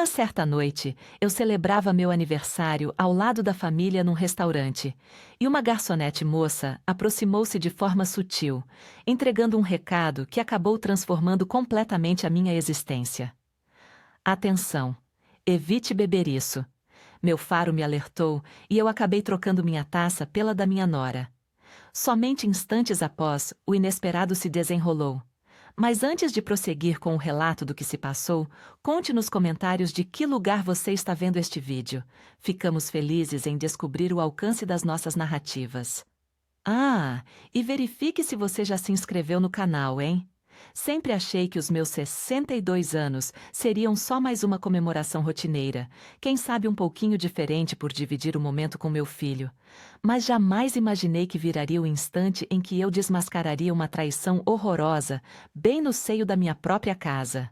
Uma certa noite, eu celebrava meu aniversário ao lado da família num restaurante, e uma garçonete moça aproximou-se de forma sutil, entregando um recado que acabou transformando completamente a minha existência. Atenção! Evite beber isso. Meu faro me alertou e eu acabei trocando minha taça pela da minha nora. Somente instantes após, o inesperado se desenrolou. Mas antes de prosseguir com o relato do que se passou, conte nos comentários de que lugar você está vendo este vídeo. Ficamos felizes em descobrir o alcance das nossas narrativas. Ah, e verifique se você já se inscreveu no canal, hein? Sempre achei que os meus 62 anos seriam só mais uma comemoração rotineira, quem sabe um pouquinho diferente por dividir o momento com meu filho. Mas jamais imaginei que viraria o instante em que eu desmascararia uma traição horrorosa, bem no seio da minha própria casa.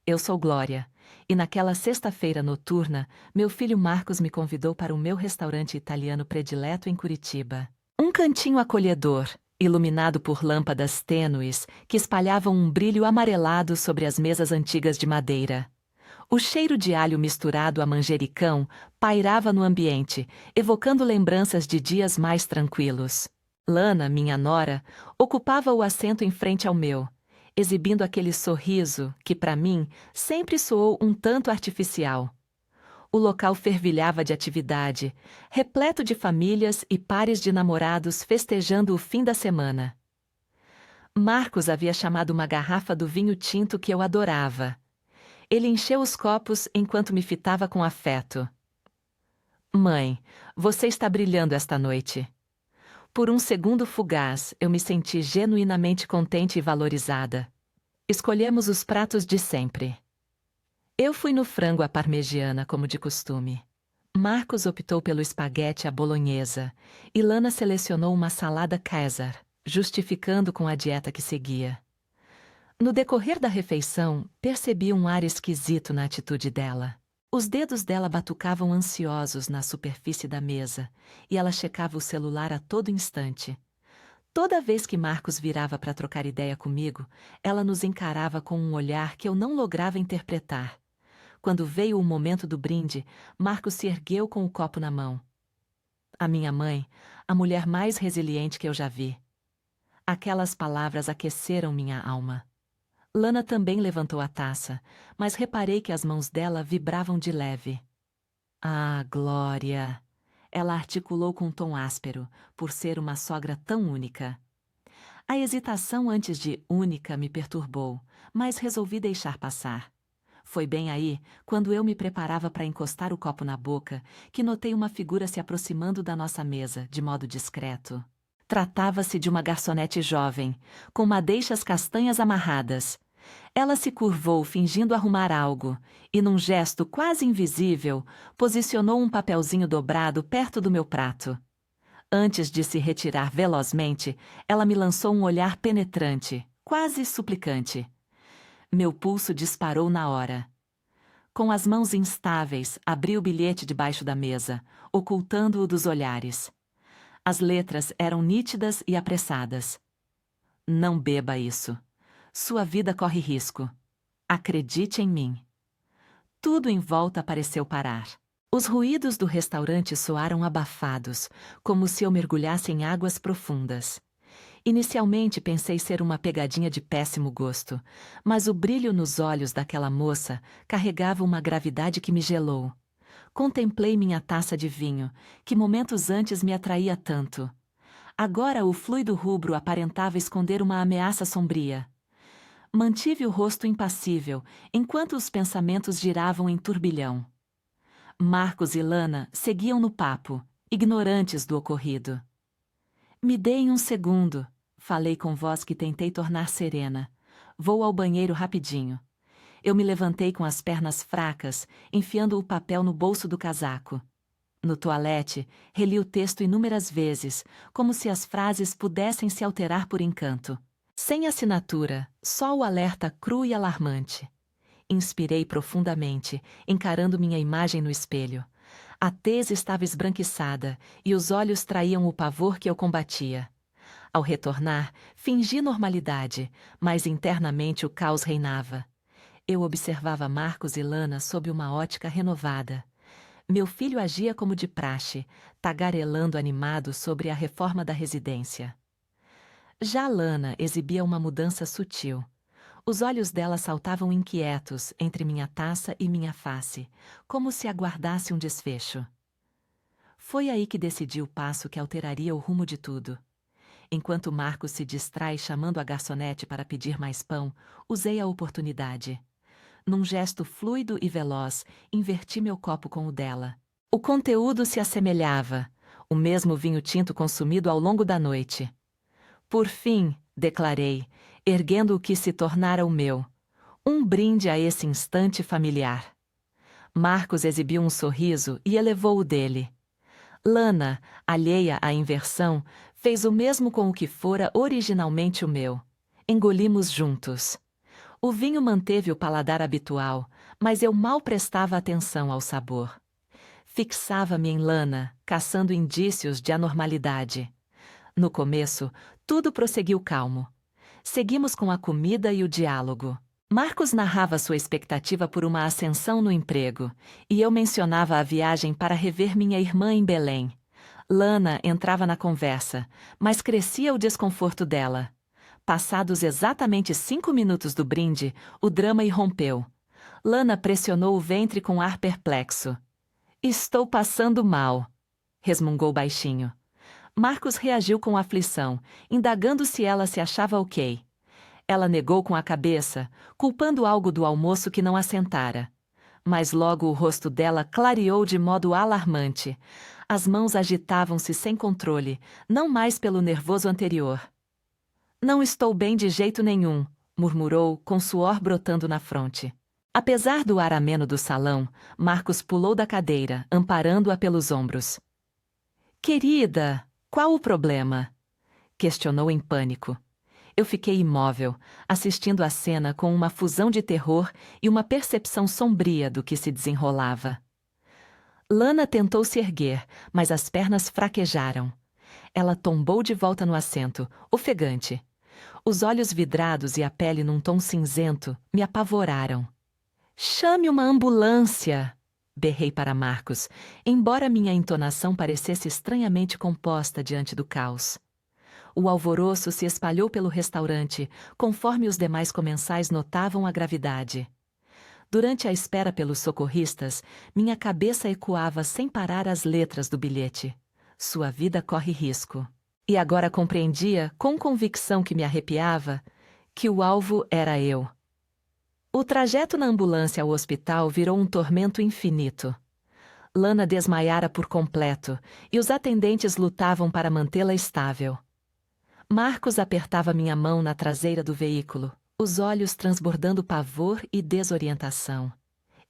Eu sou Glória, e naquela sexta-feira noturna, meu filho Marcos me convidou para o meu restaurante italiano predileto em Curitiba. Um cantinho acolhedor, iluminado por lâmpadas tênues que espalhavam um brilho amarelado sobre as mesas antigas de madeira. O cheiro de alho misturado a manjericão pairava no ambiente, evocando lembranças de dias mais tranquilos. Lana, minha nora, ocupava o assento em frente ao meu, exibindo aquele sorriso que, para mim, sempre soou um tanto artificial. O local fervilhava de atividade, repleto de famílias e pares de namorados festejando o fim da semana. Marcos havia chamado uma garrafa do vinho tinto que eu adorava. Ele encheu os copos enquanto me fitava com afeto. Mãe, você está brilhando esta noite. Por um segundo fugaz, eu me senti genuinamente contente e valorizada. Escolhemos os pratos de sempre. Eu fui no frango à parmegiana, como de costume. Marcos optou pelo espaguete à bolonhesa, e Lana selecionou uma salada Caesar, justificando com a dieta que seguia. No decorrer da refeição, percebi um ar esquisito na atitude dela. Os dedos dela batucavam ansiosos na superfície da mesa, e ela checava o celular a todo instante. Toda vez que Marcos virava para trocar ideia comigo, ela nos encarava com um olhar que eu não lograva interpretar. Quando veio o momento do brinde, Marcos se ergueu com o copo na mão. A minha mãe, a mulher mais resiliente que eu já vi. Aquelas palavras aqueceram minha alma. Lana também levantou a taça, mas reparei que as mãos dela vibravam de leve. Ah, Glória! Ela articulou com um tom áspero, por ser uma sogra tão única. A hesitação antes de única me perturbou, mas resolvi deixar passar. Foi bem aí, quando eu me preparava para encostar o copo na boca, que notei uma figura se aproximando da nossa mesa, de modo discreto. Tratava-se de uma garçonete jovem, com madeixas castanhas amarradas. Ela se curvou fingindo arrumar algo, e num gesto quase invisível, posicionou um papelzinho dobrado perto do meu prato. Antes de se retirar velozmente, ela me lançou um olhar penetrante, quase suplicante. Meu pulso disparou na hora. Com as mãos instáveis, abri o bilhete debaixo da mesa, ocultando-o dos olhares. As letras eram nítidas e apressadas. Não beba isso. Sua vida corre risco. Acredite em mim. Tudo em volta pareceu parar. Os ruídos do restaurante soaram abafados, como se eu mergulhasse em águas profundas. Inicialmente pensei ser uma pegadinha de péssimo gosto, mas o brilho nos olhos daquela moça carregava uma gravidade que me gelou. Contemplei minha taça de vinho, que momentos antes me atraía tanto. Agora o fluido rubro aparentava esconder uma ameaça sombria. Mantive o rosto impassível, enquanto os pensamentos giravam em turbilhão. Marcos e Lana seguiam no papo, ignorantes do ocorrido. Me deem um segundo, falei com voz que tentei tornar serena. Vou ao banheiro rapidinho. Eu me levantei com as pernas fracas, enfiando o papel no bolso do casaco. No toalete, reli o texto inúmeras vezes, como se as frases pudessem se alterar por encanto. Sem assinatura, só o alerta cru e alarmante. Inspirei profundamente, encarando minha imagem no espelho. A tez estava esbranquiçada e os olhos traíam o pavor que eu combatia. Ao retornar, fingi normalidade, mas internamente o caos reinava. Eu observava Marcos e Lana sob uma ótica renovada. Meu filho agia como de praxe, tagarelando animado sobre a reforma da residência. Já Lana exibia uma mudança sutil. Os olhos dela saltavam inquietos entre minha taça e minha face, como se aguardasse um desfecho. Foi aí que decidi o passo que alteraria o rumo de tudo. Enquanto Marcos se distrai chamando a garçonete para pedir mais pão, usei a oportunidade. Num gesto fluido e veloz, inverti meu copo com o dela. O conteúdo se assemelhava, o mesmo vinho tinto consumido ao longo da noite. Por fim, declarei, erguendo o que se tornara o meu. Um brinde a esse instante familiar. Marcos exibiu um sorriso e elevou o dele. Lana, alheia à inversão, fez o mesmo com o que fora originalmente o meu. Engolimos juntos. O vinho manteve o paladar habitual, mas eu mal prestava atenção ao sabor. Fixava-me em Lana, caçando indícios de anormalidade. No começo, tudo prosseguiu calmo. Seguimos com a comida e o diálogo. Marcos narrava sua expectativa por uma ascensão no emprego, e eu mencionava a viagem para rever minha irmã em Belém. Lana entrava na conversa, mas crescia o desconforto dela. Passados exatamente 5 minutos do brinde, o drama irrompeu. Lana pressionou o ventre com ar perplexo. "Estou passando mal", resmungou baixinho. Marcos reagiu com aflição, indagando se ela se achava ok. Ela negou com a cabeça, culpando algo do almoço que não assentara. Mas logo o rosto dela clareou de modo alarmante. As mãos agitavam-se sem controle, não mais pelo nervoso anterior. "Não estou bem de jeito nenhum", murmurou, com suor brotando na fronte. Apesar do ar ameno do salão, Marcos pulou da cadeira, amparando-a pelos ombros. "Querida, qual o problema?" questionou em pânico. Eu fiquei imóvel, assistindo à cena com uma fusão de terror e uma percepção sombria do que se desenrolava. Lana tentou se erguer, mas as pernas fraquejaram. Ela tombou de volta no assento, ofegante. Os olhos vidrados e a pele num tom cinzento me apavoraram. "Chame uma ambulância!" berrei para Marcos, embora minha entonação parecesse estranhamente composta diante do caos. O alvoroço se espalhou pelo restaurante, conforme os demais comensais notavam a gravidade. Durante a espera pelos socorristas, minha cabeça ecoava sem parar as letras do bilhete. Sua vida corre risco. E agora compreendia, com convicção que me arrepiava, que o alvo era eu. O trajeto na ambulância ao hospital virou um tormento infinito. Lana desmaiara por completo, e os atendentes lutavam para mantê-la estável. Marcos apertava minha mão na traseira do veículo, os olhos transbordando pavor e desorientação.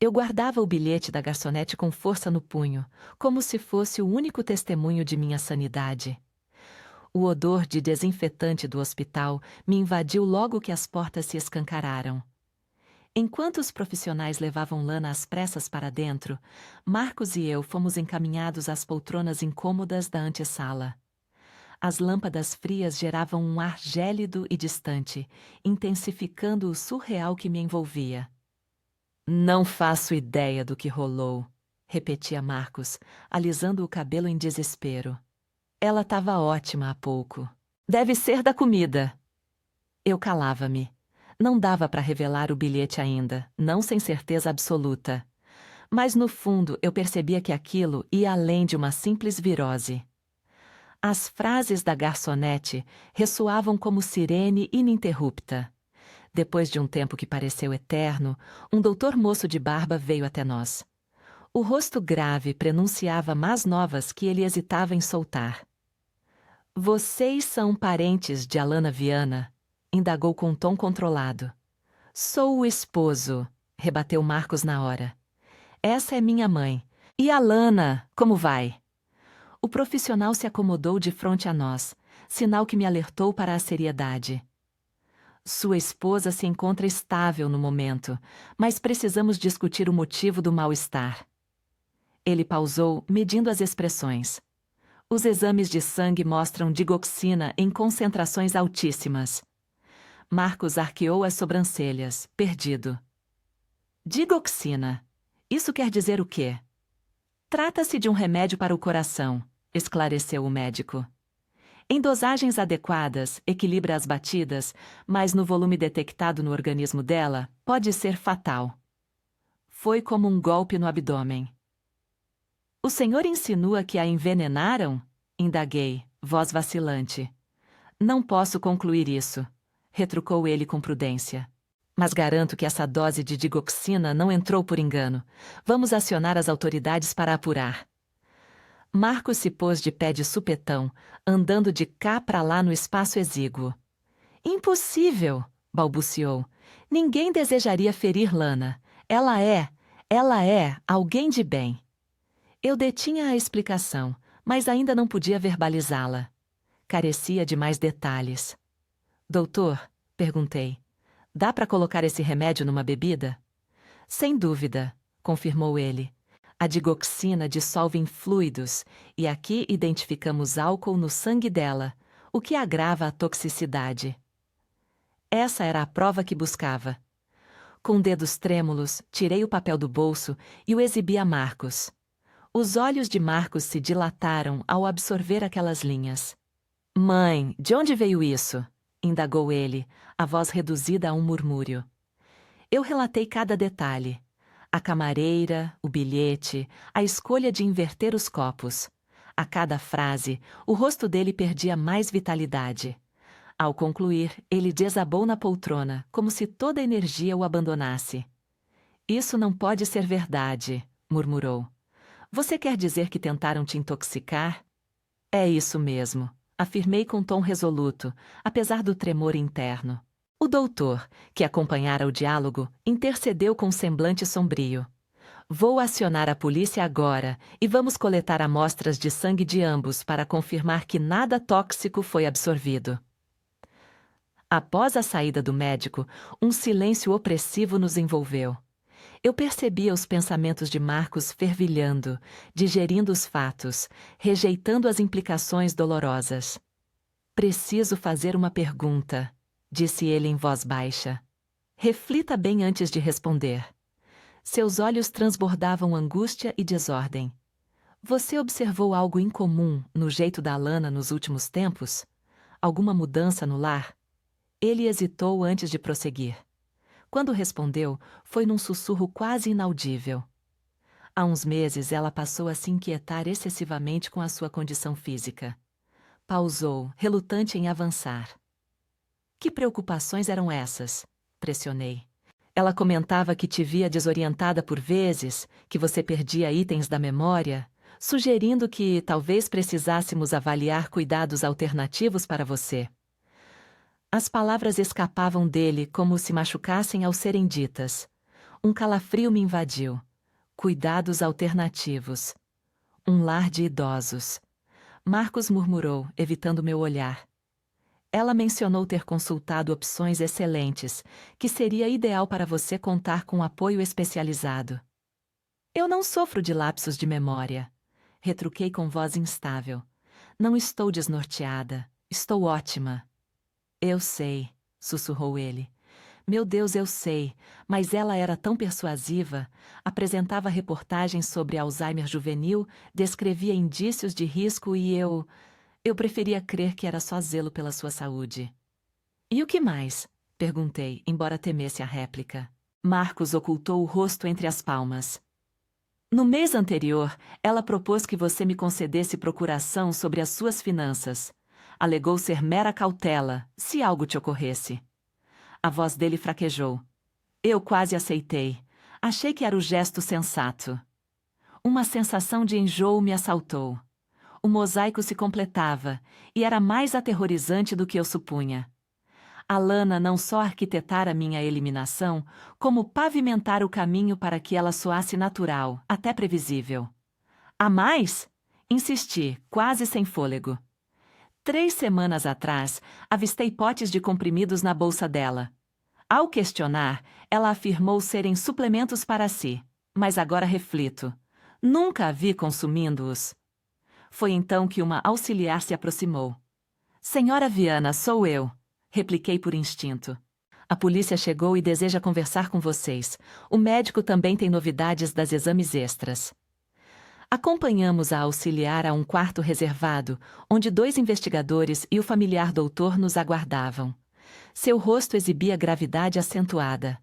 Eu guardava o bilhete da garçonete com força no punho, como se fosse o único testemunho de minha sanidade. O odor de desinfetante do hospital me invadiu logo que as portas se escancararam. Enquanto os profissionais levavam Lana às pressas para dentro, Marcos e eu fomos encaminhados às poltronas incômodas da antessala. As lâmpadas frias geravam um ar gélido e distante, intensificando o surreal que me envolvia. "Não faço ideia do que rolou", repetia Marcos, alisando o cabelo em desespero. "Ela estava ótima há pouco. Deve ser da comida." Eu calava-me. Não dava para revelar o bilhete ainda, não sem certeza absoluta. Mas no fundo eu percebia que aquilo ia além de uma simples virose. As frases da garçonete ressoavam como sirene ininterrupta. Depois de um tempo que pareceu eterno, um doutor moço de barba veio até nós. O rosto grave prenunciava más novas que ele hesitava em soltar. "Vocês são parentes de Alana Viana?" indagou com um tom controlado. "Sou o esposo", rebateu Marcos na hora. "Essa é minha mãe. E Alana, como vai?" O profissional se acomodou de frente a nós, sinal que me alertou para a seriedade. "Sua esposa se encontra estável no momento, mas precisamos discutir o motivo do mal-estar." Ele pausou, medindo as expressões. "Os exames de sangue mostram digoxina em concentrações altíssimas." Marcos arqueou as sobrancelhas, perdido. Digoxina. Isso quer dizer o quê? Trata-se de um remédio para o coração, esclareceu o médico. Em dosagens adequadas, equilibra as batidas, mas no volume detectado no organismo dela, pode ser fatal. Foi como um golpe no abdômen. O senhor insinua que a envenenaram? Indaguei, voz vacilante. Não posso concluir isso, retrucou ele com prudência. Mas garanto que essa dose de digoxina não entrou por engano. Vamos acionar as autoridades para apurar. Marcos se pôs de pé de supetão, andando de cá para lá no espaço exíguo. Impossível, balbuciou. Ninguém desejaria ferir Lana. Ela é alguém de bem. Eu detinha a explicação, mas ainda não podia verbalizá-la. Carecia de mais detalhes. Doutor, perguntei, dá para colocar esse remédio numa bebida? Sem dúvida, confirmou ele. A digoxina dissolve em fluidos, e aqui identificamos álcool no sangue dela, o que agrava a toxicidade. Essa era a prova que buscava. Com dedos trêmulos, tirei o papel do bolso e o exibi a Marcos. Os olhos de Marcos se dilataram ao absorver aquelas linhas. Mãe, de onde veio isso? Indagou ele, a voz reduzida a um murmúrio. Eu relatei cada detalhe. A camareira, o bilhete, a escolha de inverter os copos. A cada frase, o rosto dele perdia mais vitalidade. Ao concluir, ele desabou na poltrona, como se toda a energia o abandonasse. Isso não pode ser verdade, murmurou. Você quer dizer que tentaram te intoxicar? É isso mesmo, afirmei com tom resoluto, apesar do tremor interno. O doutor, que acompanhara o diálogo, intercedeu com semblante sombrio. Vou acionar a polícia agora e vamos coletar amostras de sangue de ambos para confirmar que nada tóxico foi absorvido. Após a saída do médico, um silêncio opressivo nos envolveu. Eu percebia os pensamentos de Marcos fervilhando, digerindo os fatos, rejeitando as implicações dolorosas. Preciso fazer uma pergunta, disse ele em voz baixa. Reflita bem antes de responder. Seus olhos transbordavam angústia e desordem. Você observou algo incomum no jeito da Lana nos últimos tempos? Alguma mudança no lar? Ele hesitou antes de prosseguir. Quando respondeu, foi num sussurro quase inaudível. Há uns meses ela passou a se inquietar excessivamente com a sua condição física. Pausou, relutante em avançar. Que preocupações eram essas? Pressionei. Ela comentava que te via desorientada por vezes, que você perdia itens da memória, sugerindo que talvez precisássemos avaliar cuidados alternativos para você. As palavras escapavam dele como se machucassem ao serem ditas. Um calafrio me invadiu. Cuidados alternativos. Um lar de idosos. Marcos murmurou, evitando meu olhar. Ela mencionou ter consultado opções excelentes, que seria ideal para você contar com apoio especializado. Eu não sofro de lapsos de memória. Retruquei com voz instável. Não estou desnorteada. Estou ótima. Eu sei, sussurrou ele. Meu Deus, eu sei, mas ela era tão persuasiva, apresentava reportagens sobre Alzheimer juvenil, descrevia indícios de risco e eu preferia crer que era só zelo pela sua saúde. E o que mais? Perguntei, embora temesse a réplica. Marcos ocultou o rosto entre as palmas. No mês anterior, ela propôs que você me concedesse procuração sobre as suas finanças. Alegou ser mera cautela, se algo te ocorresse. A voz dele fraquejou. Eu quase aceitei. Achei que era o gesto sensato. Uma sensação de enjoo me assaltou. O mosaico se completava, e era mais aterrorizante do que eu supunha. A Lana não só arquitetara minha eliminação, como pavimentara o caminho para que ela soasse natural, até previsível. Há mais? Insisti, quase sem fôlego. 3 semanas atrás, avistei potes de comprimidos na bolsa dela. Ao questionar, ela afirmou serem suplementos para si, mas agora reflito. Nunca a vi consumindo-os. Foi então que uma auxiliar se aproximou. Senhora Viana, sou eu, repliquei por instinto. A polícia chegou e deseja conversar com vocês. O médico também tem novidades das exames extras. Acompanhamos a auxiliar a um quarto reservado, onde 2 investigadores e o familiar doutor nos aguardavam. Seu rosto exibia gravidade acentuada.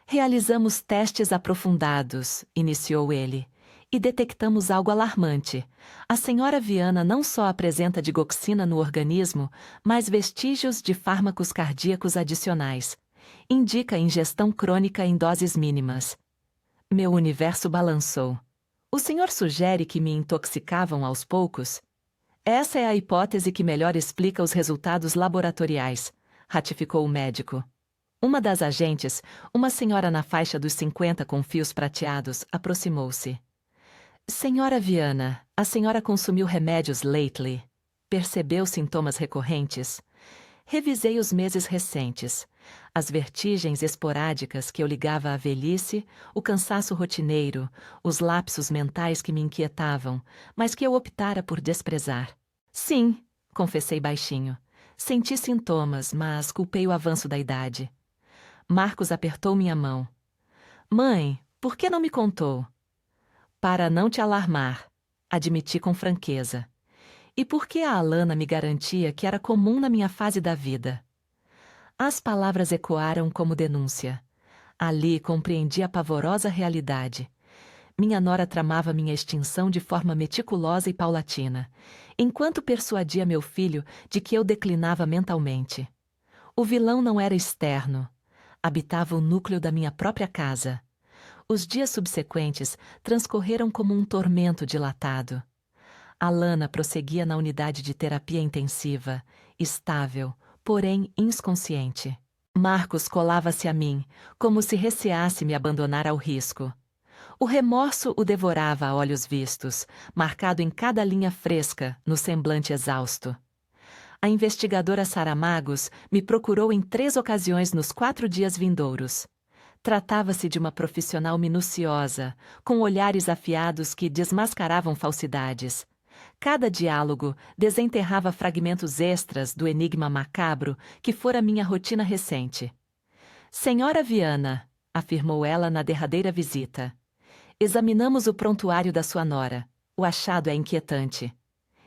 Realizamos testes aprofundados, iniciou ele, e detectamos algo alarmante. A senhora Viana não só apresenta digoxina no organismo, mas vestígios de fármacos cardíacos adicionais. Indica ingestão crônica em doses mínimas. Meu universo balançou. O senhor sugere que me intoxicavam aos poucos? Essa é a hipótese que melhor explica os resultados laboratoriais, ratificou o médico. Uma das agentes, uma senhora na faixa dos 50 com fios prateados, aproximou-se. Senhora Viana, a senhora consumiu remédios lately? Percebeu sintomas recorrentes? Revisei os meses recentes. As vertigens esporádicas que eu ligava à velhice, o cansaço rotineiro, os lapsos mentais que me inquietavam, mas que eu optara por desprezar. Sim, confessei baixinho. Senti sintomas, mas culpei o avanço da idade. Marcos apertou minha mão. Mãe, por que não me contou? Para não te alarmar, admiti com franqueza. E por que a Alana me garantia que era comum na minha fase da vida? As palavras ecoaram como denúncia. Ali compreendi a pavorosa realidade. Minha nora tramava minha extinção de forma meticulosa e paulatina, enquanto persuadia meu filho de que eu declinava mentalmente. O vilão não era externo. Habitava o núcleo da minha própria casa. Os dias subsequentes transcorreram como um tormento dilatado. Alana prosseguia na unidade de terapia intensiva, estável, porém inconsciente. Marcos colava-se a mim, como se receasse me abandonar ao risco. O remorso o devorava a olhos vistos, marcado em cada linha fresca, no semblante exausto. A investigadora Saramagos me procurou em 3 ocasiões nos 4 dias vindouros. Tratava-se de uma profissional minuciosa, com olhares afiados que desmascaravam falsidades. Cada diálogo desenterrava fragmentos extras do enigma macabro que fora minha rotina recente. Senhora Viana, afirmou ela na derradeira visita. Examinamos o prontuário da sua nora. O achado é inquietante.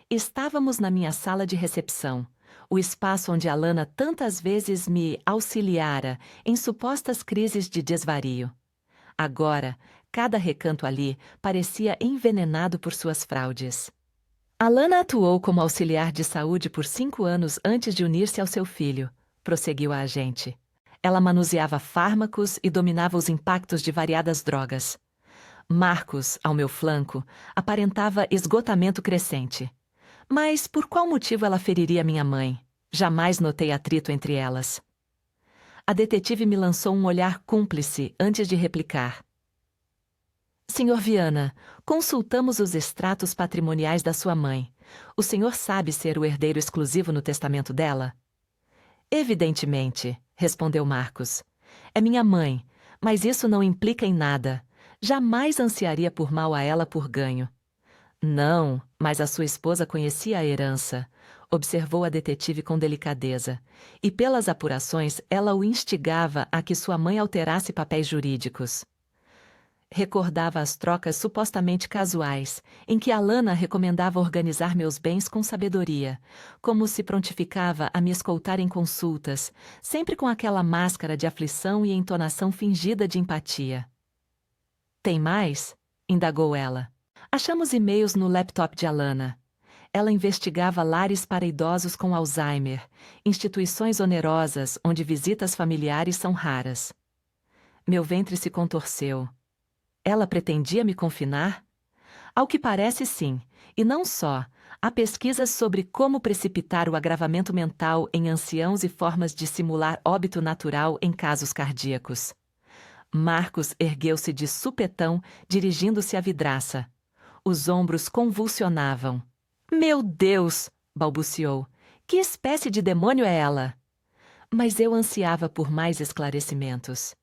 Estávamos na minha sala de recepção, o espaço onde Alana tantas vezes me auxiliara em supostas crises de desvario. Agora, cada recanto ali parecia envenenado por suas fraudes. Alana atuou como auxiliar de saúde por 5 anos antes de unir-se ao seu filho, prosseguiu a agente. Ela manuseava fármacos e dominava os impactos de variadas drogas. Marcos, ao meu flanco, aparentava esgotamento crescente. Mas por qual motivo ela feriria minha mãe? Jamais notei atrito entre elas. A detetive me lançou um olhar cúmplice antes de replicar. Senhor Viana, consultamos os extratos patrimoniais da sua mãe. O senhor sabe ser o herdeiro exclusivo no testamento dela? Evidentemente, respondeu Marcos. É minha mãe, mas isso não implica em nada. Jamais ansiaria por mal a ela por ganho. Não, mas a sua esposa conhecia a herança, observou a detetive com delicadeza, e pelas apurações ela o instigava a que sua mãe alterasse papéis jurídicos. Recordava as trocas supostamente casuais, em que Alana recomendava organizar meus bens com sabedoria, como se prontificava a me escoltar em consultas, sempre com aquela máscara de aflição e entonação fingida de empatia. Tem mais? Indagou ela. Achamos e-mails no laptop de Alana. Ela investigava lares para idosos com Alzheimer, instituições onerosas onde visitas familiares são raras. Meu ventre se contorceu. Ela pretendia me confinar? Ao que parece, sim, e não só. Há pesquisas sobre como precipitar o agravamento mental em anciãos e formas de simular óbito natural em casos cardíacos. Marcos ergueu-se de supetão, dirigindo-se à vidraça. Os ombros convulsionavam. Meu Deus! Balbuciou. Que espécie de demônio é ela? Mas eu ansiava por mais esclarecimentos.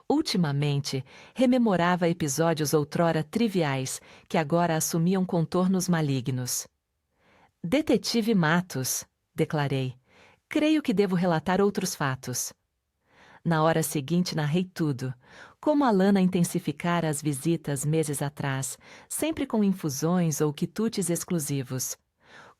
Ultimamente, rememorava episódios outrora triviais, que agora assumiam contornos malignos. Detetive Matos, declarei. Creio que devo relatar outros fatos. Na hora seguinte narrei tudo. Como Alana intensificara as visitas meses atrás, sempre com infusões ou quitutes exclusivos.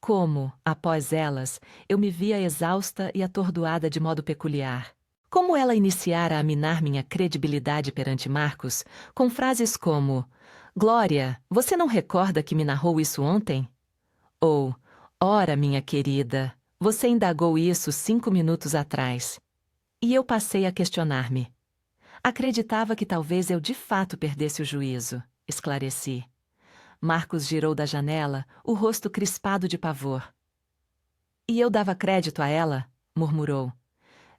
Como, após elas, eu me via exausta e atordoada de modo peculiar. Como ela iniciara a minar minha credibilidade perante Marcos, com frases como: Glória, você não recorda que me narrou isso ontem? Ou, ora, minha querida, você indagou isso 5 minutos atrás. E eu passei a questionar-me. Acreditava que talvez eu de fato perdesse o juízo, esclareci. Marcos girou da janela, o rosto crispado de pavor. E eu dava crédito a ela, murmurou.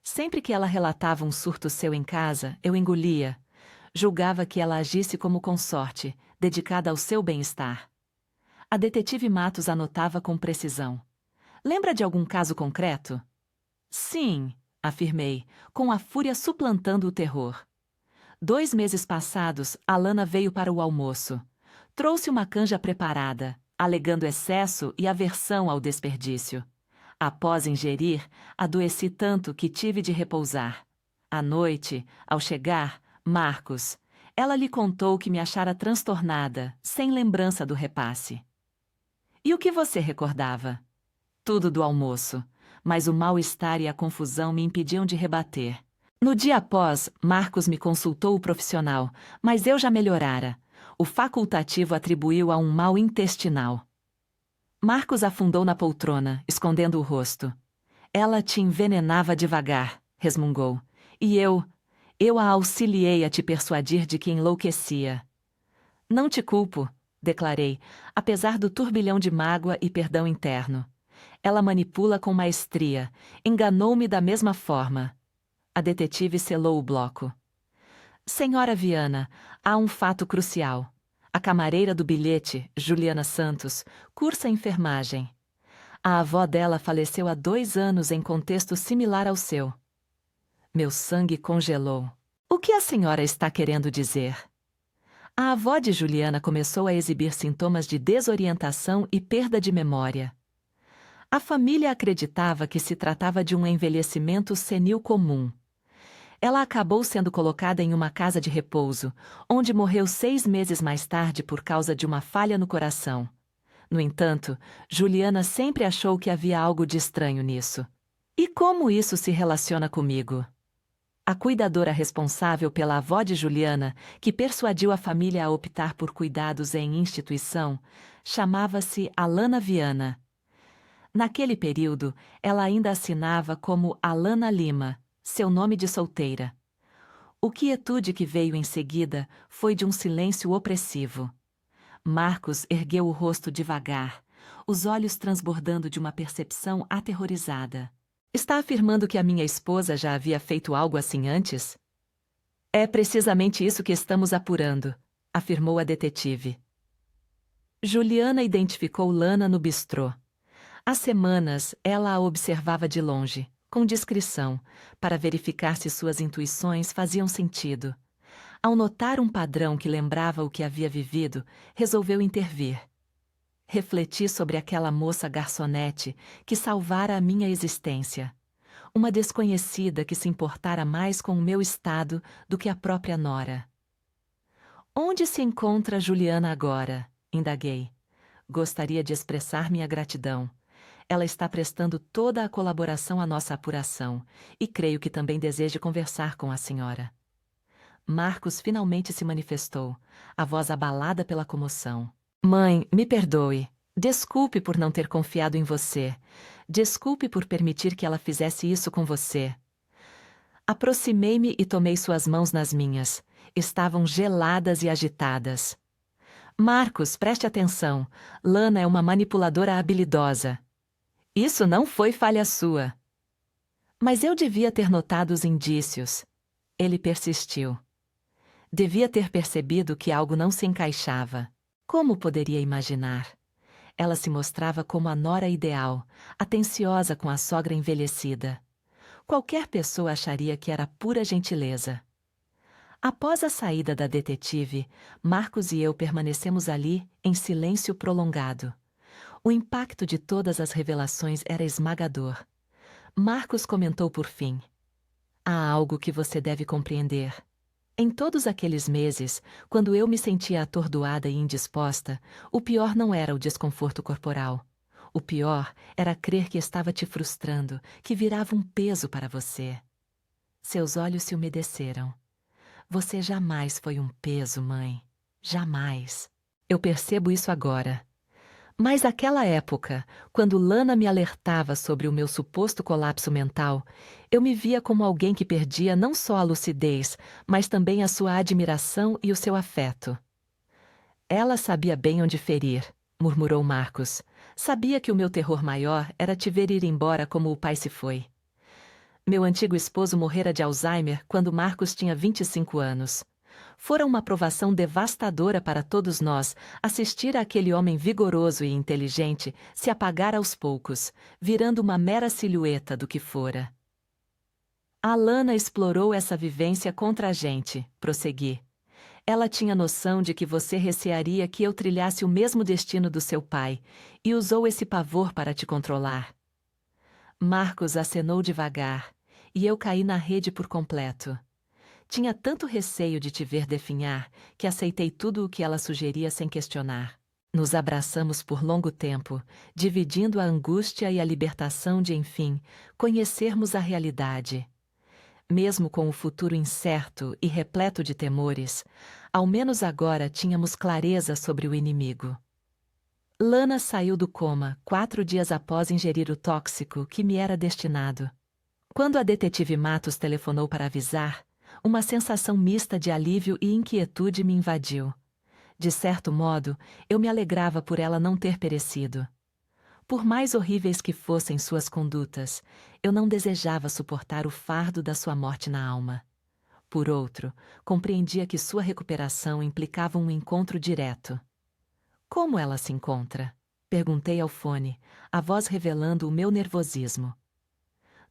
Sempre que ela relatava um surto seu em casa, eu engolia. Julgava que ela agisse como consorte, dedicada ao seu bem-estar. A detetive Matos anotava com precisão. Lembra de algum caso concreto? Sim, afirmei, com a fúria suplantando o terror. 2 meses passados, Alana veio para o almoço. Trouxe uma canja preparada, alegando excesso e aversão ao desperdício. Após ingerir, adoeci tanto que tive de repousar. À noite, ao chegar, Marcos, ela lhe contou que me achara transtornada, sem lembrança do repasse. E o que você recordava? Tudo do almoço, mas o mal-estar e a confusão me impediam de rebater. No dia após, Marcos me consultou o profissional, mas eu já melhorara. O facultativo atribuiu a um mal intestinal. Marcos afundou na poltrona, escondendo o rosto. Ela te envenenava devagar, resmungou. E eu a auxiliei a te persuadir de que enlouquecia. Não te culpo, declarei, apesar do turbilhão de mágoa e perdão interno. Ela manipula com maestria, enganou-me da mesma forma. A detetive selou o bloco. Senhora Viana, há um fato crucial. A camareira do bilhete, Juliana Santos, cursa enfermagem. A avó dela faleceu há 2 anos em contexto similar ao seu. Meu sangue congelou. O que a senhora está querendo dizer? A avó de Juliana começou a exibir sintomas de desorientação e perda de memória. A família acreditava que se tratava de um envelhecimento senil comum. Ela acabou sendo colocada em uma casa de repouso, onde morreu 6 meses mais tarde por causa de uma falha no coração. No entanto, Juliana sempre achou que havia algo de estranho nisso. E como isso se relaciona comigo? A cuidadora responsável pela avó de Juliana, que persuadiu a família a optar por cuidados em instituição, chamava-se Alana Viana. Naquele período, ela ainda assinava como Alana Lima, seu nome de solteira. O quietude que veio em seguida foi de um silêncio opressivo. Marcos ergueu o rosto devagar, os olhos transbordando de uma percepção aterrorizada. Está afirmando que a minha esposa já havia feito algo assim antes? É precisamente isso que estamos apurando, afirmou a detetive. Juliana identificou Lana no bistrô. Há semanas, ela a observava de longe, com discrição, para verificar se suas intuições faziam sentido. Ao notar um padrão que lembrava o que havia vivido, resolveu intervir. Refleti sobre aquela moça garçonete que salvara a minha existência. Uma desconhecida que se importara mais com o meu estado do que a própria nora. Onde se encontra Juliana agora? Indaguei. Gostaria de expressar minha gratidão. Ela está prestando toda a colaboração à nossa apuração, e creio que também deseja conversar com a senhora. Marcos finalmente se manifestou, a voz abalada pela comoção. Mãe, me perdoe. Desculpe por não ter confiado em você. Desculpe por permitir que ela fizesse isso com você. Aproximei-me e tomei suas mãos nas minhas. Estavam geladas e agitadas. Marcos, preste atenção. Lana é uma manipuladora habilidosa. Isso não foi falha sua. Mas eu devia ter notado os indícios. Ele persistiu. Devia ter percebido que algo não se encaixava. Como poderia imaginar? Ela se mostrava como a nora ideal, atenciosa com a sogra envelhecida. Qualquer pessoa acharia que era pura gentileza. Após a saída da detetive, Marcos e eu permanecemos ali em silêncio prolongado. O impacto de todas as revelações era esmagador. Marcos comentou por fim. Há algo que você deve compreender. Em todos aqueles meses, quando eu me sentia atordoada e indisposta, o pior não era o desconforto corporal. O pior era crer que estava te frustrando, que virava um peso para você. Seus olhos se umedeceram. Você jamais foi um peso, mãe. Jamais. Eu percebo isso agora. Mas naquela época, quando Lana me alertava sobre o meu suposto colapso mental, eu me via como alguém que perdia não só a lucidez, mas também a sua admiração e o seu afeto. Ela sabia bem onde ferir, murmurou Marcos. Sabia que o meu terror maior era te ver ir embora como o pai se foi. Meu antigo esposo morrera de Alzheimer quando Marcos tinha 25 anos. Fora uma provação devastadora para todos nós assistir àquele homem vigoroso e inteligente se apagar aos poucos, virando uma mera silhueta do que fora. A Lana explorou essa vivência contra a gente, prossegui. Ela tinha noção de que você recearia que eu trilhasse o mesmo destino do seu pai, e usou esse pavor para te controlar. Marcos acenou devagar, e eu caí na rede por completo. Tinha tanto receio de te ver definhar, que aceitei tudo o que ela sugeria sem questionar. Nos abraçamos por longo tempo, dividindo a angústia e a libertação de, enfim, conhecermos a realidade. Mesmo com o futuro incerto e repleto de temores, ao menos agora tínhamos clareza sobre o inimigo. Lana saiu do coma 4 dias após ingerir o tóxico que me era destinado. Quando a detetive Matos telefonou para avisar, uma sensação mista de alívio e inquietude me invadiu. De certo modo, eu me alegrava por ela não ter perecido. Por mais horríveis que fossem suas condutas, eu não desejava suportar o fardo da sua morte na alma. Por outro, compreendia que sua recuperação implicava um encontro direto. Como ela se encontra? Perguntei ao fone, a voz revelando o meu nervosismo.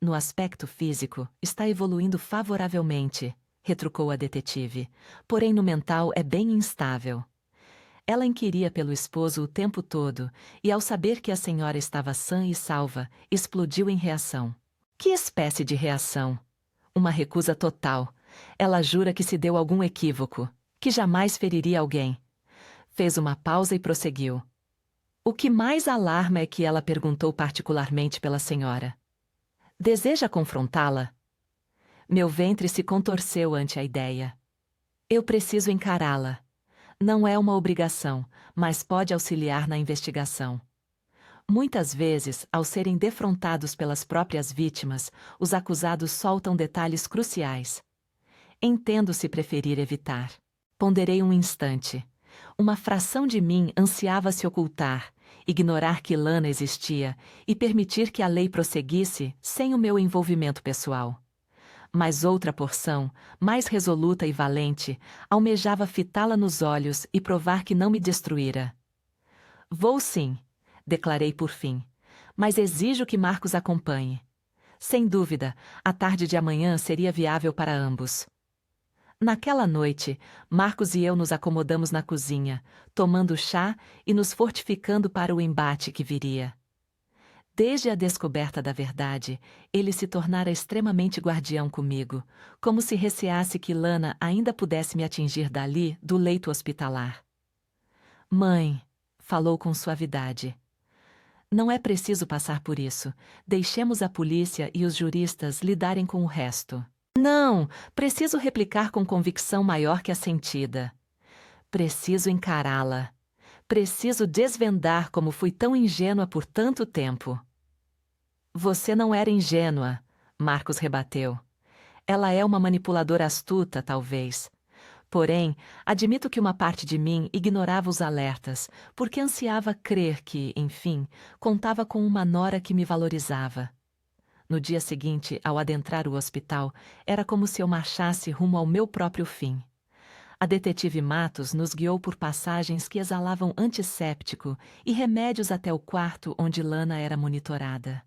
No aspecto físico, está evoluindo favoravelmente, retrucou a detetive, porém no mental é bem instável. Ela inquiria pelo esposo o tempo todo, e ao saber que a senhora estava sã e salva, explodiu em reação. Que espécie de reação? Uma recusa total. Ela jura que se deu algum equívoco, que jamais feriria alguém. Fez uma pausa e prosseguiu. O que mais alarma é que ela perguntou particularmente pela senhora. Deseja confrontá-la? Meu ventre se contorceu ante a ideia. Eu preciso encará-la. Não é uma obrigação, mas pode auxiliar na investigação. Muitas vezes, ao serem defrontados pelas próprias vítimas, os acusados soltam detalhes cruciais. Entendo se preferir evitar. Ponderei um instante. Uma fração de mim ansiava se ocultar, ignorar que Lana existia e permitir que a lei prosseguisse sem o meu envolvimento pessoal. Mas outra porção, mais resoluta e valente, almejava fitá-la nos olhos e provar que não me destruíra. Vou sim, declarei por fim, mas exijo que Marcos acompanhe. Sem dúvida, a tarde de amanhã seria viável para ambos. Naquela noite, Marcos e eu nos acomodamos na cozinha, tomando chá e nos fortificando para o embate que viria. Desde a descoberta da verdade, ele se tornara extremamente guardião comigo, como se receasse que Lana ainda pudesse me atingir dali, do leito hospitalar. Mãe, falou com suavidade. Não é preciso passar por isso. Deixemos a polícia e os juristas lidarem com o resto. Não, preciso replicar com convicção maior que a sentida. Preciso encará-la. Preciso desvendar como fui tão ingênua por tanto tempo. Você não era ingênua, Marcos rebateu. Ela é uma manipuladora astuta, talvez. Porém, admito que uma parte de mim ignorava os alertas, porque ansiava crer que, enfim, contava com uma nora que me valorizava. No dia seguinte, ao adentrar o hospital, era como se eu marchasse rumo ao meu próprio fim. A detetive Matos nos guiou por passagens que exalavam antisséptico e remédios até o quarto onde Lana era monitorada.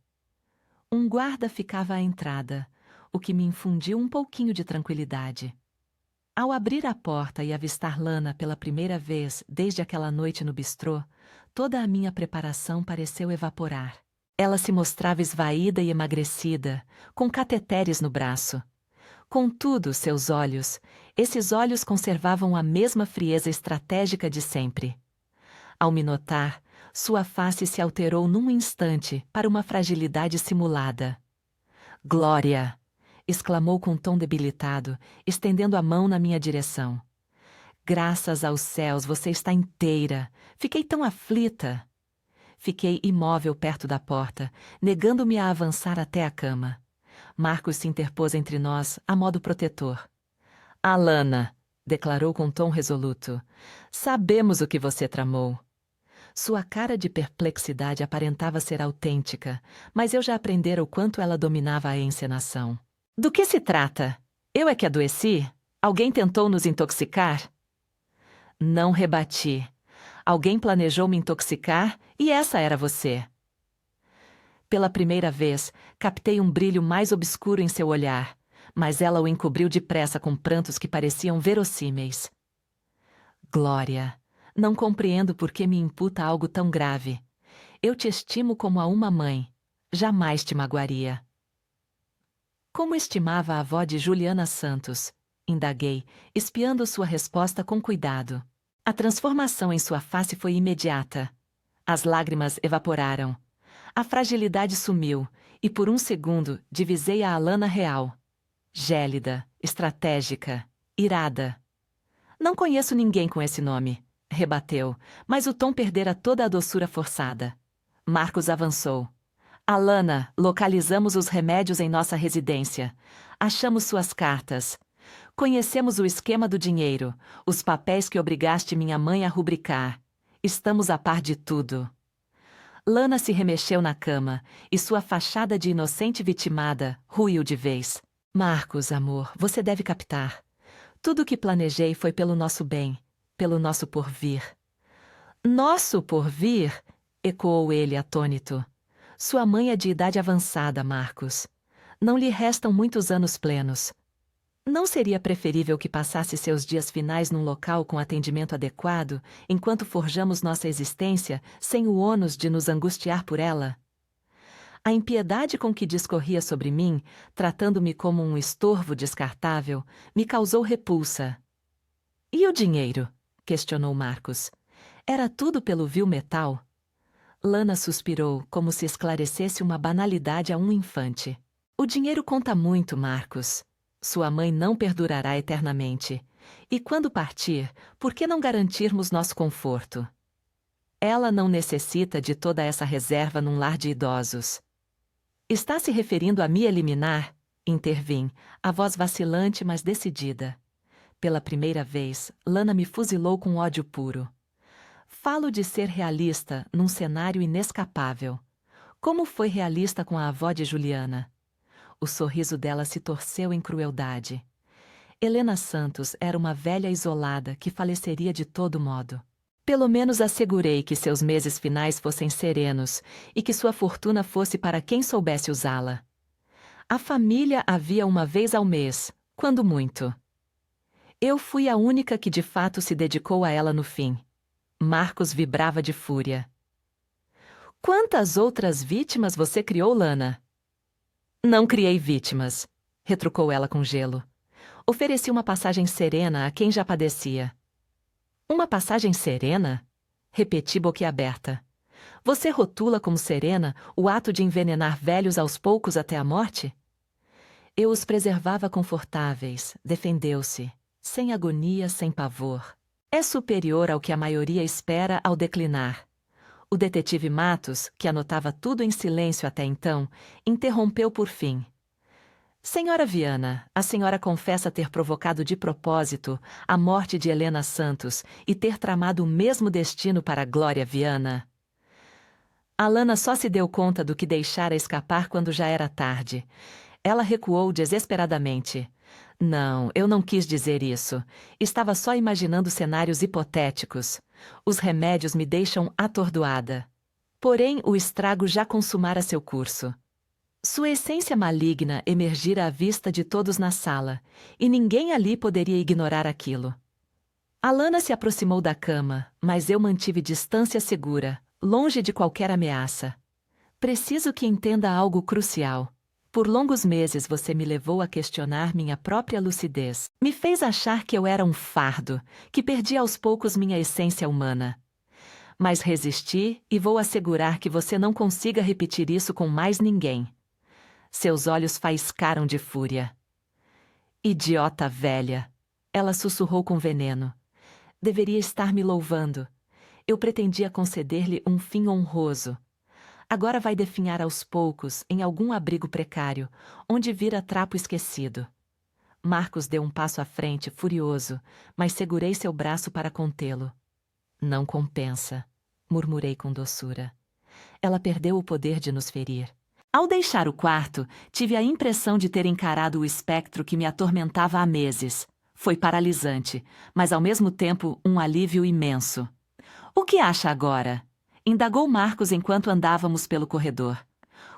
Um guarda ficava à entrada, o que me infundiu um pouquinho de tranquilidade. Ao abrir a porta e avistar Lana pela primeira vez desde aquela noite no bistrô, toda a minha preparação pareceu evaporar. Ela se mostrava esvaída e emagrecida, com cateteres no braço. Contudo, esses olhos conservavam a mesma frieza estratégica de sempre. Ao me notar, sua face se alterou num instante para uma fragilidade simulada. Glória! Exclamou com tom debilitado, estendendo a mão na minha direção. Graças aos céus, você está inteira. Fiquei tão aflita. Fiquei imóvel perto da porta, negando-me a avançar até a cama. Marcos se interpôs entre nós, a modo protetor. Alana, declarou com tom resoluto, sabemos o que você tramou. Sua cara de perplexidade aparentava ser autêntica, mas eu já aprendera o quanto ela dominava a encenação. Do que se trata? Eu é que adoeci? Alguém tentou nos intoxicar? Não rebati. Alguém planejou me intoxicar e essa era você. Pela primeira vez, captei um brilho mais obscuro em seu olhar, mas ela o encobriu depressa com prantos que pareciam verossímeis. Glória, não compreendo por que me imputa algo tão grave. Eu te estimo como a uma mãe. Jamais te magoaria. Como estimava a avó de Juliana Santos? Indaguei, espiando sua resposta com cuidado. A transformação em sua face foi imediata. As lágrimas evaporaram. A fragilidade sumiu, e por um segundo divisei a Alana real. Gélida, estratégica, irada. Não conheço ninguém com esse nome, rebateu, mas o tom perdera toda a doçura forçada. Marcos avançou. Alana, localizamos os remédios em nossa residência. Achamos suas cartas. Conhecemos o esquema do dinheiro, os papéis que obrigaste minha mãe a rubricar. Estamos a par de tudo. Lana se remexeu na cama, e sua fachada de inocente vitimada ruiu de vez. Marcos, amor, você deve captar. Tudo o que planejei foi pelo nosso bem, pelo nosso porvir. Nosso porvir? Ecoou ele atônito. Sua mãe é de idade avançada, Marcos. Não lhe restam muitos anos plenos. Não seria preferível que passasse seus dias finais num local com atendimento adequado, enquanto forjamos nossa existência, sem o ônus de nos angustiar por ela? A impiedade com que discorria sobre mim, tratando-me como um estorvo descartável, me causou repulsa. E o dinheiro? Questionou Marcos. Era tudo pelo vil metal? Lana suspirou, como se esclarecesse uma banalidade a um infante. O dinheiro conta muito, Marcos. Sua mãe não perdurará eternamente. E quando partir, por que não garantirmos nosso conforto? Ela não necessita de toda essa reserva num lar de idosos. Está se referindo a me eliminar? Intervim, a voz vacilante, mas decidida. Pela primeira vez, Lana me fuzilou com ódio puro. Falo de ser realista num cenário inescapável. Como foi realista com a avó de Juliana? O sorriso dela se torceu em crueldade. Helena Santos era uma velha isolada que faleceria de todo modo. Pelo menos assegurei que seus meses finais fossem serenos e que sua fortuna fosse para quem soubesse usá-la. A família havia uma vez ao mês, quando muito. Eu fui a única que de fato se dedicou a ela no fim. Marcos vibrava de fúria. Quantas outras vítimas você criou, Lana? Não criei vítimas, retrucou ela com gelo. Ofereci uma passagem serena a quem já padecia. Uma passagem serena? Repeti boquiaberta. Você rotula como serena o ato de envenenar velhos aos poucos até a morte? Eu os preservava confortáveis, defendeu-se, sem agonia, sem pavor. É superior ao que a maioria espera ao declinar. O detetive Matos, que anotava tudo em silêncio até então, interrompeu por fim. Senhora Viana, a senhora confessa ter provocado de propósito a morte de Helena Santos e ter tramado o mesmo destino para Glória Viana? Alana só se deu conta do que deixara escapar quando já era tarde. Ela recuou desesperadamente. Não, eu não quis dizer isso. Estava só imaginando cenários hipotéticos. Os remédios me deixam atordoada. Porém, o estrago já consumara seu curso. Sua essência maligna emergira à vista de todos na sala, e ninguém ali poderia ignorar aquilo. Alana se aproximou da cama, mas eu mantive distância segura, longe de qualquer ameaça. Preciso que entenda algo crucial. Por longos meses você me levou a questionar minha própria lucidez. Me fez achar que eu era um fardo, que perdi aos poucos minha essência humana. Mas resisti e vou assegurar que você não consiga repetir isso com mais ninguém. Seus olhos faiscaram de fúria. Idiota velha! Ela sussurrou com veneno. Deveria estar me louvando. Eu pretendia conceder-lhe um fim honroso. Agora vai definhar aos poucos em algum abrigo precário, onde vira trapo esquecido. Marcos deu um passo à frente, furioso, mas segurei seu braço para contê-lo. Não compensa, murmurei com doçura. Ela perdeu o poder de nos ferir. Ao deixar o quarto, tive a impressão de ter encarado o espectro que me atormentava há meses. Foi paralisante, mas ao mesmo tempo um alívio imenso. O que acha agora? Indagou Marcos enquanto andávamos pelo corredor.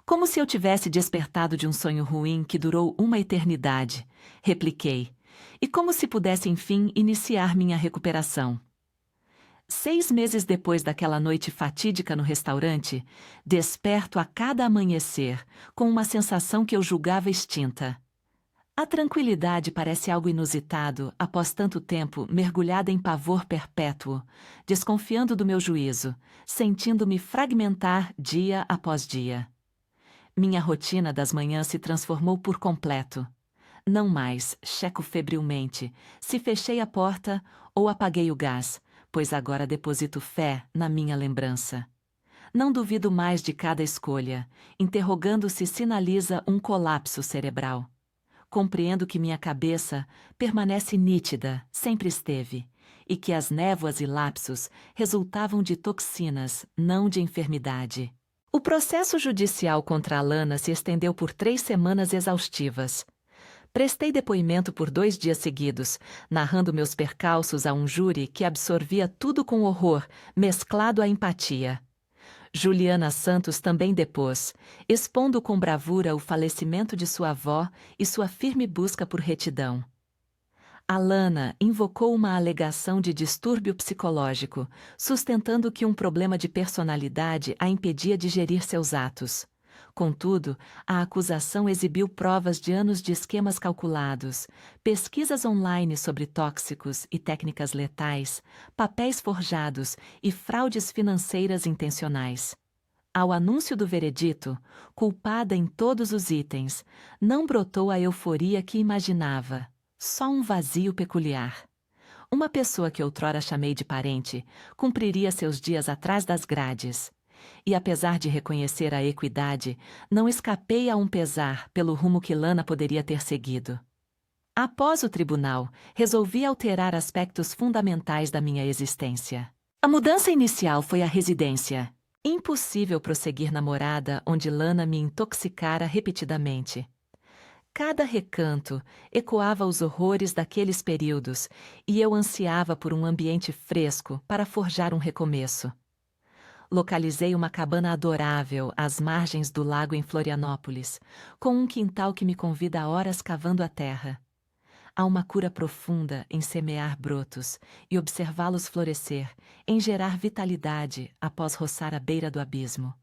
Como se eu tivesse despertado de um sonho ruim que durou uma eternidade, repliquei, e como se pudesse enfim iniciar minha recuperação. 6 meses depois daquela noite fatídica no restaurante, desperto a cada amanhecer, com uma sensação que eu julgava extinta. A tranquilidade parece algo inusitado após tanto tempo mergulhada em pavor perpétuo, desconfiando do meu juízo, sentindo-me fragmentar dia após dia. Minha rotina das manhãs se transformou por completo. Não mais checo febrilmente se fechei a porta ou apaguei o gás, pois agora deposito fé na minha lembrança. Não duvido mais de cada escolha, interrogando se sinaliza um colapso cerebral. Compreendo que minha cabeça permanece nítida, sempre esteve, e que as névoas e lapsos resultavam de toxinas, não de enfermidade. O processo judicial contra Alana se estendeu por 3 semanas exaustivas. Prestei depoimento por 2 dias seguidos, narrando meus percalços a um júri que absorvia tudo com horror, mesclado à empatia. Juliana Santos também depôs, expondo com bravura o falecimento de sua avó e sua firme busca por retidão. Alana invocou uma alegação de distúrbio psicológico, sustentando que um problema de personalidade a impedia de gerir seus atos. Contudo, a acusação exibiu provas de anos de esquemas calculados, pesquisas online sobre tóxicos e técnicas letais, papéis forjados e fraudes financeiras intencionais. Ao anúncio do veredito, culpada em todos os itens, não brotou a euforia que imaginava, só um vazio peculiar. Uma pessoa que outrora chamei de parente cumpriria seus dias atrás das grades. E apesar de reconhecer a equidade, não escapei a um pesar pelo rumo que Lana poderia ter seguido. Após o tribunal, resolvi alterar aspectos fundamentais da minha existência. A mudança inicial foi a residência. Impossível prosseguir na morada onde Lana me intoxicara repetidamente. Cada recanto ecoava os horrores daqueles períodos e eu ansiava por um ambiente fresco para forjar um recomeço. Localizei uma cabana adorável às margens do lago em Florianópolis, com um quintal que me convida a horas cavando a terra. Há uma cura profunda em semear brotos e observá-los florescer, em gerar vitalidade após roçar a beira do abismo.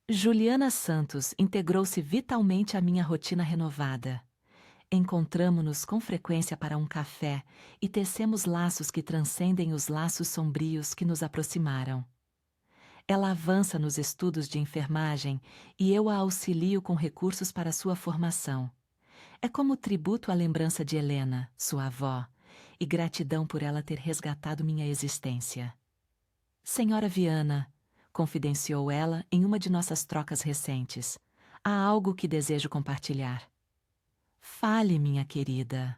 Juliana Santos integrou-se vitalmente à minha rotina renovada. Encontramo-nos com frequência para um café e tecemos laços que transcendem os laços sombrios que nos aproximaram. Ela avança nos estudos de enfermagem e eu a auxilio com recursos para sua formação. É como tributo à lembrança de Helena, sua avó, e gratidão por ela ter resgatado minha existência. Senhora Viana, confidenciou ela em uma de nossas trocas recentes, há algo que desejo compartilhar. Fale, minha querida.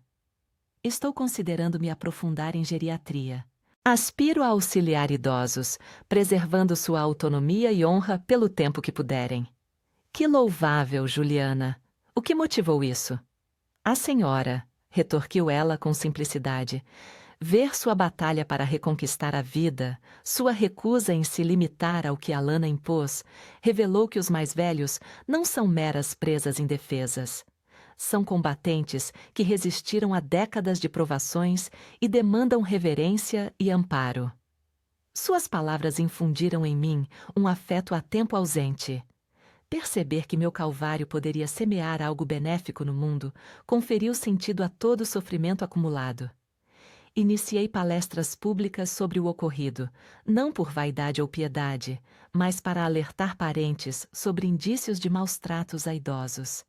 Estou considerando me aprofundar em geriatria. Aspiro a auxiliar idosos, preservando sua autonomia e honra pelo tempo que puderem. Que louvável, Juliana! O que motivou isso? A senhora, retorquiu ela com simplicidade, ver sua batalha para reconquistar a vida, sua recusa em se limitar ao que Alana impôs, revelou que os mais velhos não são meras presas indefesas. São combatentes que resistiram a décadas de provações e demandam reverência e amparo. Suas palavras infundiram em mim um afeto há tempo ausente. Perceber que meu calvário poderia semear algo benéfico no mundo conferiu sentido a todo o sofrimento acumulado. Iniciei palestras públicas sobre o ocorrido, não por vaidade ou piedade, mas para alertar parentes sobre indícios de maus tratos a idosos.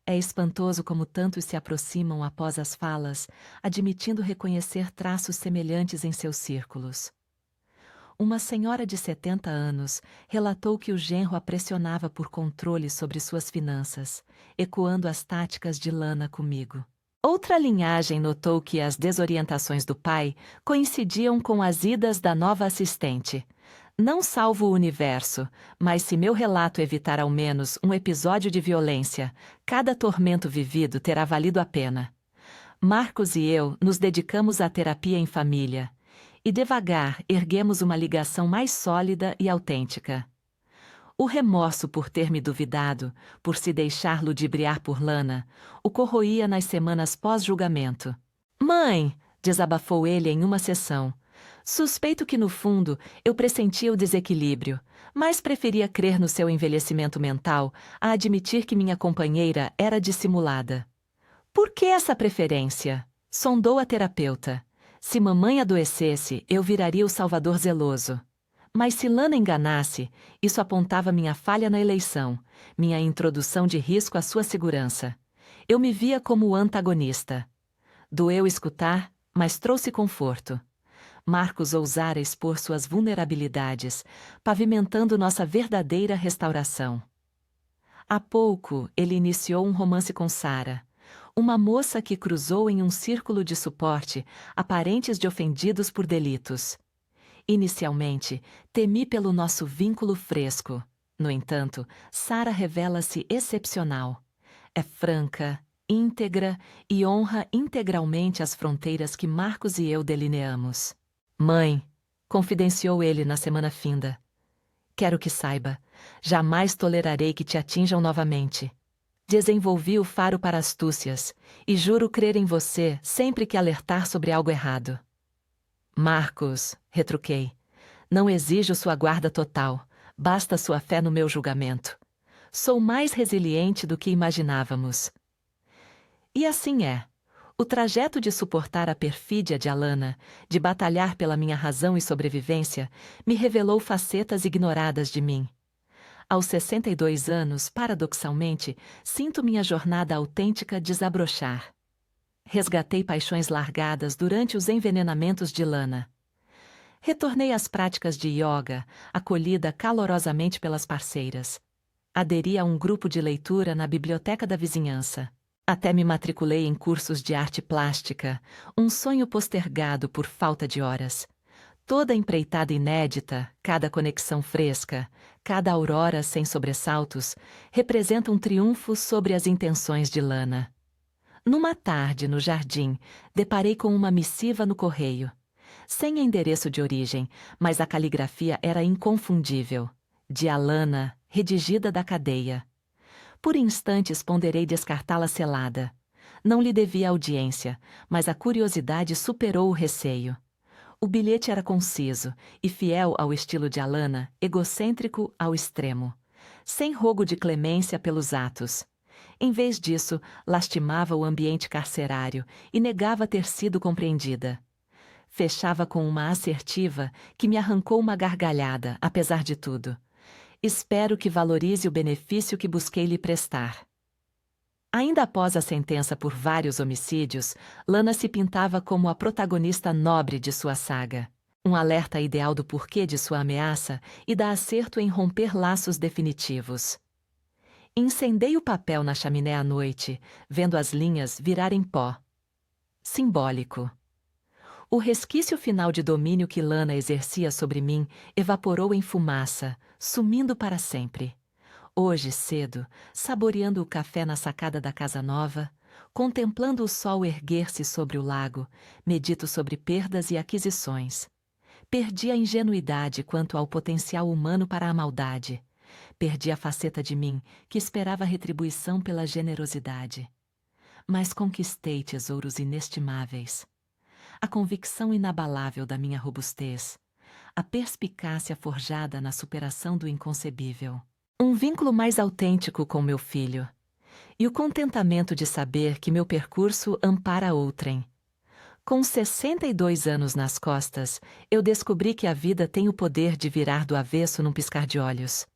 É espantoso como tantos se aproximam após as falas, admitindo reconhecer traços semelhantes em seus círculos. Uma senhora de 70 anos relatou que o genro a pressionava por controle sobre suas finanças, ecoando as táticas de Lana comigo. Outra linhagem notou que as desorientações do pai coincidiam com as idas da nova assistente. Não salvo o universo, mas se meu relato evitar ao menos um episódio de violência, cada tormento vivido terá valido a pena. Marcos e eu nos dedicamos à terapia em família. E devagar erguemos uma ligação mais sólida e autêntica. O remorso por ter me duvidado, por se deixar ludibriar por Lana, o corroía nas semanas pós-julgamento. Mãe, desabafou ele em uma sessão. Suspeito que no fundo eu pressentia o desequilíbrio, mas preferia crer no seu envelhecimento mental a admitir que minha companheira era dissimulada. Por que essa preferência? Sondou a terapeuta. Se mamãe adoecesse, eu viraria o salvador zeloso. Mas se Lana enganasse, isso apontava minha falha na eleição, minha introdução de risco à sua segurança. Eu me via como o antagonista. Doeu escutar, mas trouxe conforto. Marcos ousara expor suas vulnerabilidades, pavimentando nossa verdadeira restauração. Há pouco, ele iniciou um romance com Sara, uma moça que cruzou em um círculo de suporte a parentes de ofendidos por delitos. Inicialmente, temi pelo nosso vínculo fresco. No entanto, Sara revela-se excepcional. É franca, íntegra e honra integralmente as fronteiras que Marcos e eu delineamos. Mãe, confidenciou ele na semana finda. Quero que saiba, jamais tolerarei que te atinjam novamente. Desenvolvi o faro para astúcias, e juro crer em você sempre que alertar sobre algo errado. Marcos, retruquei, não exijo sua guarda total, basta sua fé no meu julgamento. Sou mais resiliente do que imaginávamos. E assim é. O trajeto de suportar a perfídia de Alana, de batalhar pela minha razão e sobrevivência, me revelou facetas ignoradas de mim. Aos 62 anos, paradoxalmente, sinto minha jornada autêntica desabrochar. Resgatei paixões largadas durante os envenenamentos de Lana. Retornei às práticas de yoga, acolhida calorosamente pelas parceiras. Aderi a um grupo de leitura na biblioteca da vizinhança. Até me matriculei em cursos de arte plástica, um sonho postergado por falta de horas. Toda empreitada inédita, cada conexão fresca, cada aurora sem sobressaltos, representa um triunfo sobre as intenções de Lana. Numa tarde, no jardim, deparei com uma missiva no correio. Sem endereço de origem, mas a caligrafia era inconfundível. De Alana, redigida da cadeia. Por instantes ponderei descartá-la selada. Não lhe devia audiência, mas a curiosidade superou o receio. O bilhete era conciso e fiel ao estilo de Alana, egocêntrico ao extremo. Sem rogo de clemência pelos atos. Em vez disso, lastimava o ambiente carcerário e negava ter sido compreendida. Fechava com uma assertiva que me arrancou uma gargalhada, apesar de tudo. Espero que valorize o benefício que busquei lhe prestar. Ainda após a sentença por vários homicídios, Lana se pintava como a protagonista nobre de sua saga. Um alerta ideal do porquê de sua ameaça e da acerto em romper laços definitivos. Incendei o papel na chaminé à noite, vendo as linhas virarem pó. Simbólico. O resquício final de domínio que Lana exercia sobre mim evaporou em fumaça, sumindo para sempre. Hoje, cedo, saboreando o café na sacada da casa nova, contemplando o sol erguer-se sobre o lago, medito sobre perdas e aquisições. Perdi a ingenuidade quanto ao potencial humano para a maldade. Perdi a faceta de mim que esperava retribuição pela generosidade. Mas conquistei tesouros inestimáveis. A convicção inabalável da minha robustez, a perspicácia forjada na superação do inconcebível. Um vínculo mais autêntico com meu filho. E o contentamento de saber que meu percurso ampara outrem. Com 62 anos nas costas, eu descobri que a vida tem o poder de virar do avesso num piscar de olhos.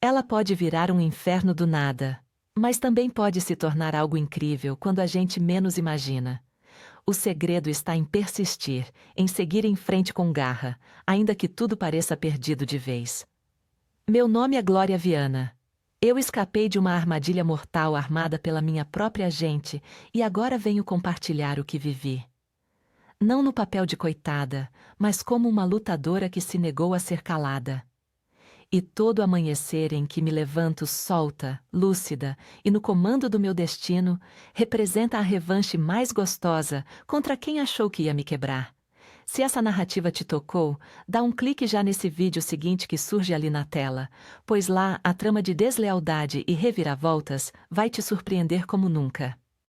Ela pode virar um inferno do nada, mas também pode se tornar algo incrível quando a gente menos imagina. O segredo está em persistir, em seguir em frente com garra, ainda que tudo pareça perdido de vez. Meu nome é Glória Viana. Eu escapei de uma armadilha mortal armada pela minha própria gente e agora venho compartilhar o que vivi. Não no papel de coitada, mas como uma lutadora que se negou a ser calada. E todo amanhecer em que me levanto solta, lúcida e no comando do meu destino, representa a revanche mais gostosa contra quem achou que ia me quebrar. Se essa narrativa te tocou, dá um clique já nesse vídeo seguinte que surge ali na tela, pois lá a trama de deslealdade e reviravoltas vai te surpreender como nunca.